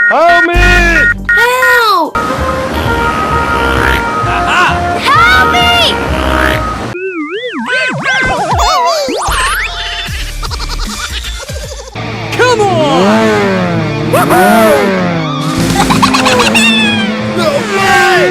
Help me! Help! Help me! Come on! No way!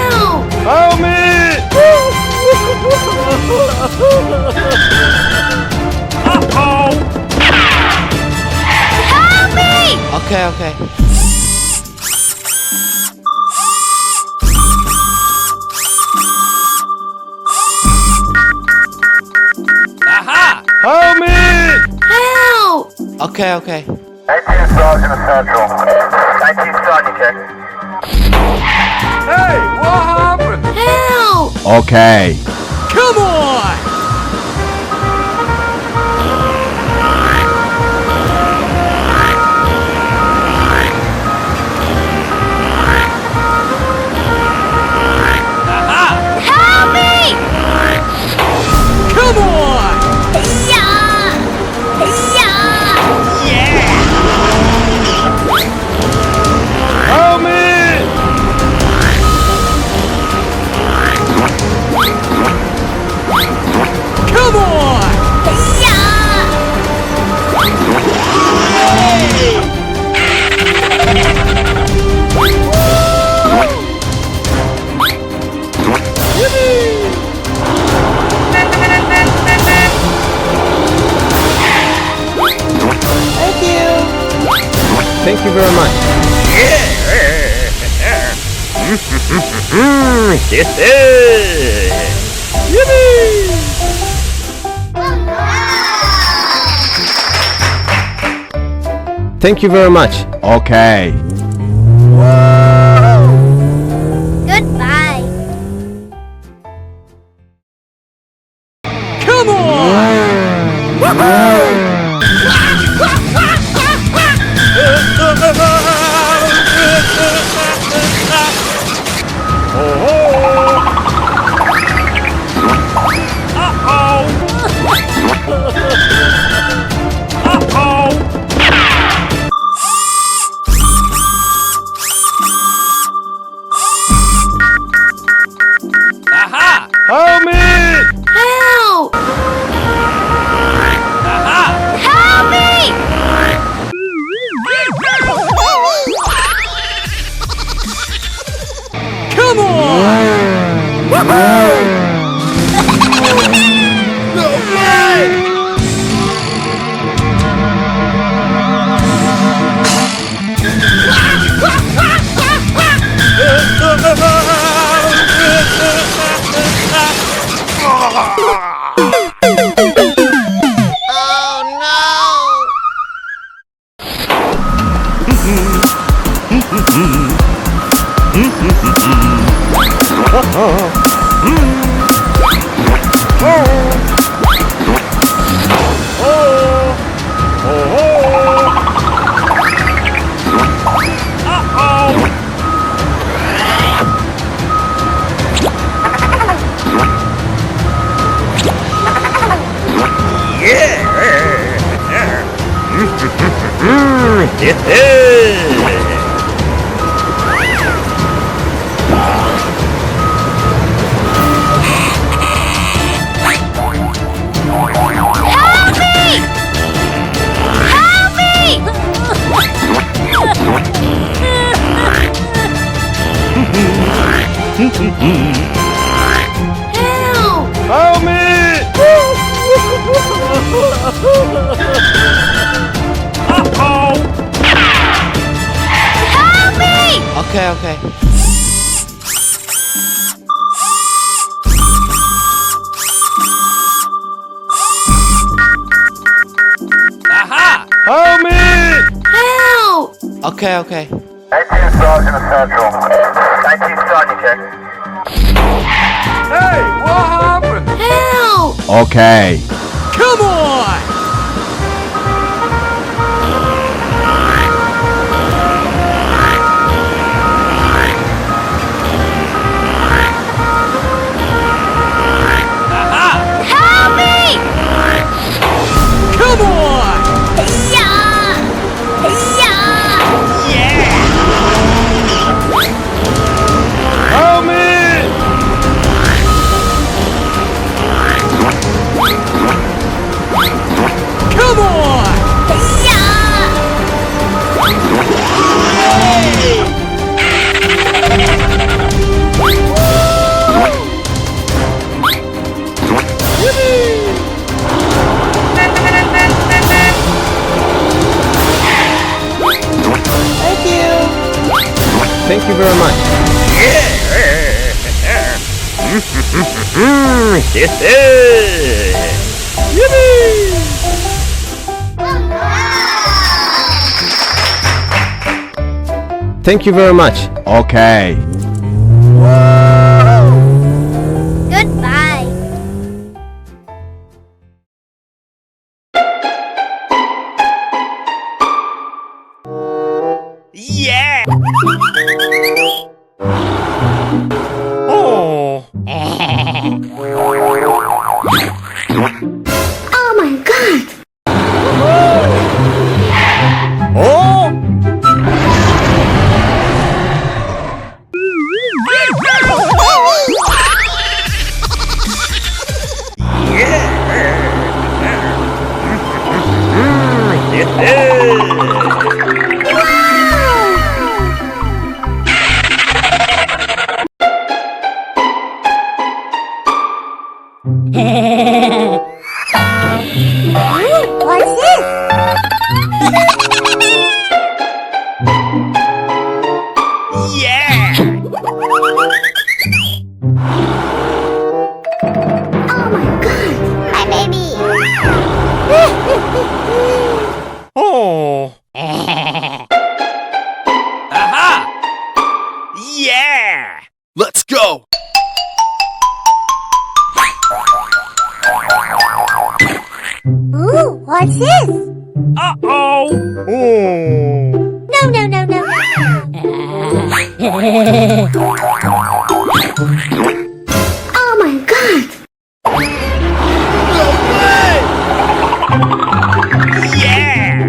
Help! Help me! Help me! Okay. Help me! Help! Okay. 18 Sergeant Central. 19 Sergeant check. Hey, what happened? Help! Okay. Come on! Help me! Come on! Yeah! Help me! Come on! Thank you very much. Thank you very much. Okay. Goodbye. Come on! Help me! Help! Help me! Come on! No way! Oh! Help me! Help me! Help! Help me! Help me! Okay, okay. Help me! Help! Okay, okay. 19 stars in the central. 19 star, you check. Hey, what happened? Help! Okay. Come on! Help me! Come on! Yeah! Yeah! Help me! Come on! Thank you very much. Thank you very much. Okay. Goodbye. Yeah! Oh! Oh my god! Oh! What's this? Yeah! Oh my god! My baby! Oh! Aha! Yeah! Let's go. Ooh, what's this? Uh-oh! Oh! No, no, no, no, no. Oh my god! Yeah!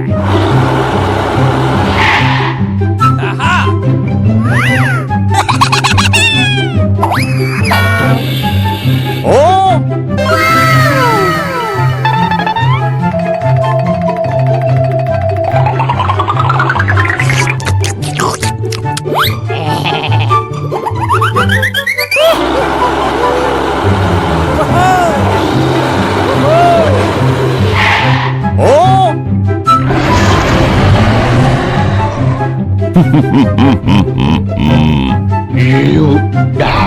Aha! Oh! Oh! You die.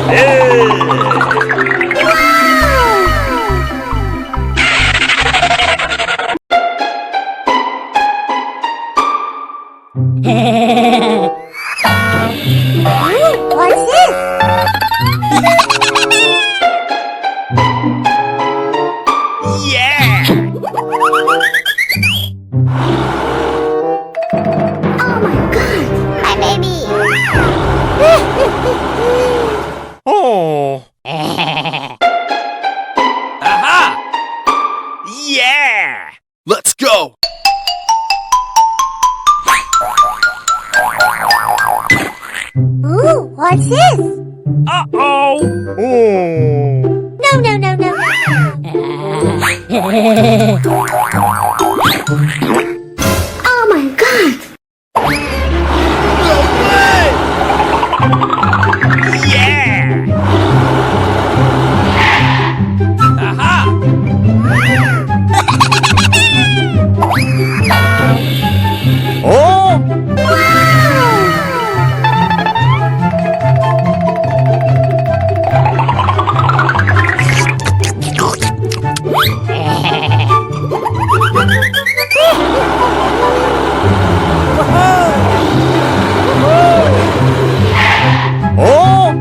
Ooh, what's this? Yeah! Oh my god! My baby! Oh! Aha! Yeah! Let's go! Ooh, what's this? Uh-oh! Oh! No, no, no, no. Oh my god! Yeah! Aha! Oh! Oh!